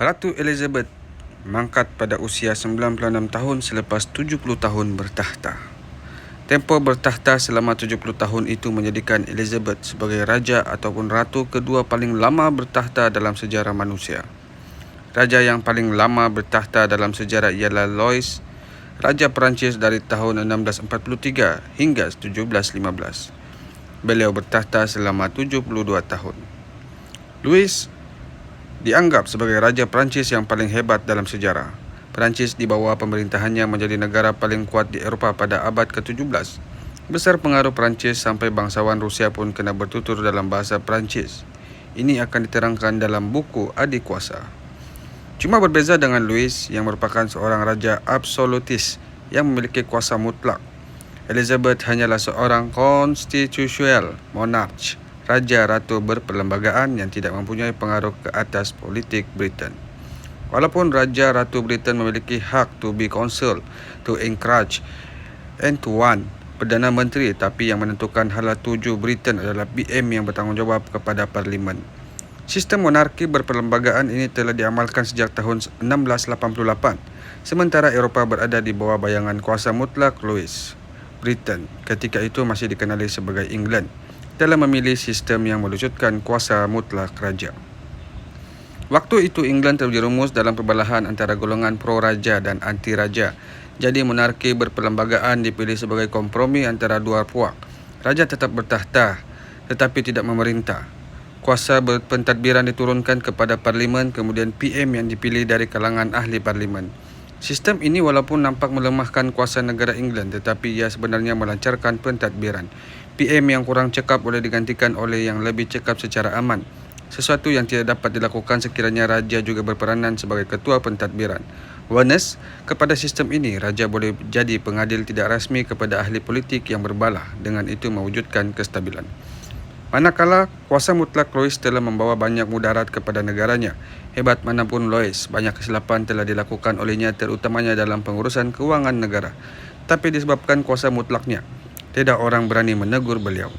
Ratu Elizabeth mangkat pada usia 96 tahun selepas 70 tahun bertahta. Tempoh bertahta selama 70 tahun itu menjadikan Elizabeth sebagai raja ataupun ratu kedua paling lama bertahta dalam sejarah manusia. Raja yang paling lama bertahta dalam sejarah ialah Louis, Raja Perancis dari tahun 1643 hingga 1715. Beliau bertahta selama 72 tahun. Louis dianggap sebagai Raja Perancis yang paling hebat dalam sejarah. Perancis di bawah pemerintahannya menjadi negara paling kuat di Eropah pada abad ke-17. Besar pengaruh Perancis sampai bangsawan Rusia pun kena bertutur dalam bahasa Perancis. Ini akan diterangkan dalam buku Adik Kuasa. Cuma berbeza dengan Louis yang merupakan seorang raja absolutis yang memiliki kuasa mutlak. Elizabeth hanyalah seorang constitutional monarch, raja ratu berperlembagaan yang tidak mempunyai pengaruh ke atas politik Britain. Walaupun Raja Ratu Britain memiliki hak to be consul, to encourage and to want Perdana Menteri, tapi yang menentukan hala tuju Britain adalah PM yang bertanggungjawab kepada Parlimen. Sistem monarki berperlembagaan ini telah diamalkan sejak tahun 1688, sementara Eropah berada di bawah bayangan kuasa mutlak Louis. Britain ketika itu masih dikenali sebagai England telah memilih sistem yang mewujudkan kuasa mutlak raja. Waktu itu England terjerumus dalam perbelahan antara golongan pro-raja dan anti-raja. Jadi monarki berperlembagaan dipilih sebagai kompromi antara dua puak. Raja tetap bertahta tetapi tidak memerintah. Kuasa pentadbiran diturunkan kepada Parlimen, kemudian PM yang dipilih dari kalangan ahli Parlimen. Sistem ini walaupun nampak melemahkan kuasa negara England, tetapi ia sebenarnya melancarkan pentadbiran. PM yang kurang cekap boleh digantikan oleh yang lebih cekap secara aman. Sesuatu yang tidak dapat dilakukan sekiranya raja juga berperanan sebagai ketua pentadbiran. Bonus, kepada sistem ini, raja boleh jadi pengadil tidak rasmi kepada ahli politik yang berbalah, dengan itu mewujudkan kestabilan. Manakala kuasa mutlak Louis telah membawa banyak mudarat kepada negaranya. Hebat manapun Louis, banyak kesilapan telah dilakukan olehnya terutamanya dalam pengurusan keuangan negara. Tapi disebabkan kuasa mutlaknya, tidak orang berani menegur beliau.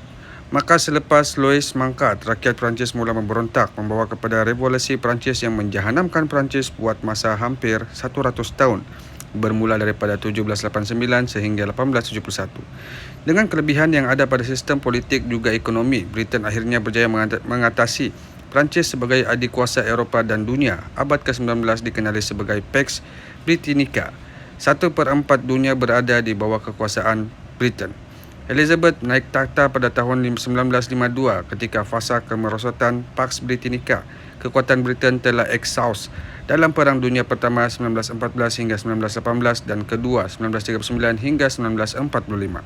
Maka selepas Louis mangkat, rakyat Perancis mula memberontak, membawa kepada revolusi Perancis yang menjahanamkan Perancis buat masa hampir 100 tahun, bermula daripada 1789 sehingga 1871. Dengan kelebihan yang ada pada sistem politik juga ekonomi, Britain akhirnya berjaya mengatasi Perancis sebagai adik kuasa Eropah dan dunia. Abad ke-19 dikenali sebagai Pax Britannica. 1/4 dunia berada di bawah kekuasaan Britain. Elizabeth naik takhta pada tahun 1952 ketika fasa kemerosotan Pax Britannica. Kekuatan Britain telah exhaust dalam Perang Dunia Pertama 1914 hingga 1918 dan kedua 1939 hingga 1945.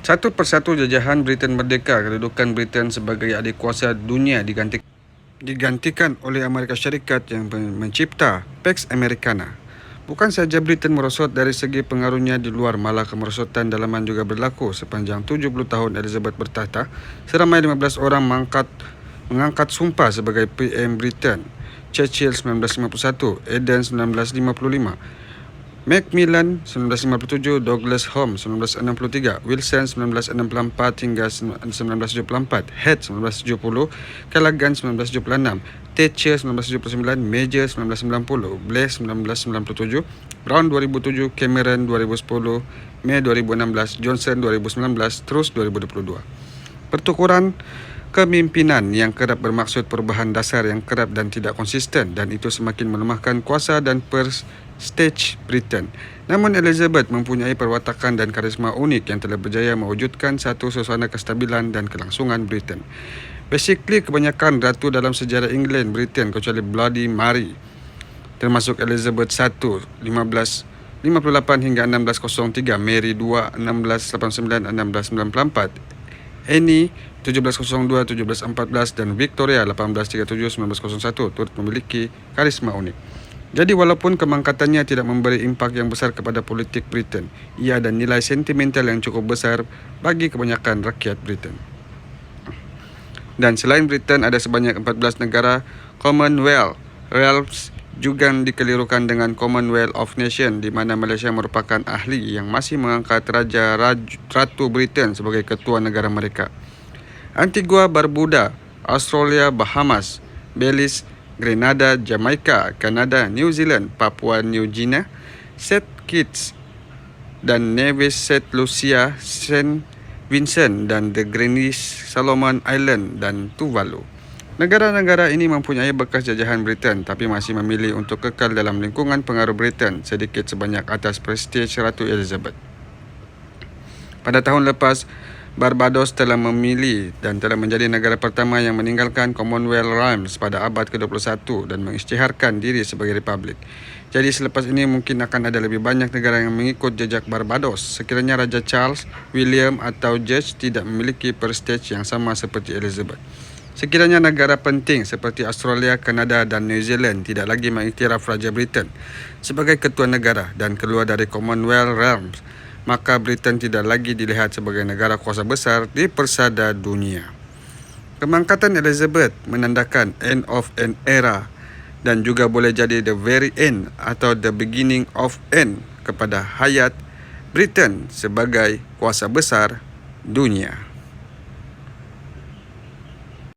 Satu persatu jajahan Britain merdeka, kedudukan Britain sebagai adik kuasa dunia digantikan oleh Amerika Syarikat yang mencipta Pax Americana. Bukan saja Britain merosot dari segi pengaruhnya di luar, malah kemerosotan dalaman juga berlaku. Sepanjang 70 tahun Elizabeth bertahta, seramai 15 orang mengangkat sumpah sebagai PM Britain. Churchill 1951, Eden 1955, Macmillan 1957, Douglas Home 1963, Wilson 1964 hingga 1974, Head 1970, Callaghan 1976, Thatcher 1979, Major 1990, Blair 1997, Brown 2007, Cameron 2010, May 2016, Johnson 2019, Truss 2022. Pertukuran kepimpinan yang kerap bermaksud perubahan dasar yang kerap dan tidak konsisten, dan itu semakin melemahkan kuasa dan prestige Britain. Namun Elizabeth mempunyai perwatakan dan karisma unik yang telah berjaya mewujudkan satu suasana kestabilan dan kelangsungan Britain. Basically, kebanyakan ratu dalam sejarah England, Britain kecuali Bloody Mary, termasuk Elizabeth I 1558 hingga 1603, Mary II 1689 1694, Anne 1702 1714 dan Victoria 1837 1901 turut memiliki karisma unik. Jadi walaupun kemangkatannya tidak memberi impak yang besar kepada politik Britain, ia ada nilai sentimental yang cukup besar bagi kebanyakan rakyat Britain. Dan selain Britain ada sebanyak 14 negara Commonwealth Realms juga dikelirukan dengan Commonwealth of Nations, di mana Malaysia merupakan ahli yang masih mengangkat Ratu Britain sebagai ketua negara mereka. Antigua, Barbuda, Australia, Bahamas, Belize, Grenada, Jamaica, Kanada, New Zealand, Papua New Guinea, St. Kitts dan Nevis, St. Lucia, St. Vincent dan The Grenadines, Solomon Island dan Tuvalu. Negara-negara ini mempunyai bekas jajahan Britain tapi masih memilih untuk kekal dalam lingkungan pengaruh Britain sedikit sebanyak atas prestij Ratu Elizabeth. Pada tahun lepas, Barbados telah memilih dan telah menjadi negara pertama yang meninggalkan Commonwealth Realms pada abad ke-21 dan mengisytiharkan diri sebagai republik. Jadi selepas ini mungkin akan ada lebih banyak negara yang mengikut jejak Barbados sekiranya Raja Charles, William atau George tidak memiliki prestij yang sama seperti Elizabeth. Sekiranya negara penting seperti Australia, Kanada dan New Zealand tidak lagi mengiktiraf Raja Britain sebagai ketua negara dan keluar dari Commonwealth Realms, maka Britain tidak lagi dilihat sebagai negara kuasa besar di persada dunia. Pengangkatan Elizabeth menandakan end of an era dan juga boleh jadi the very end atau the beginning of end kepada hayat Britain sebagai kuasa besar dunia.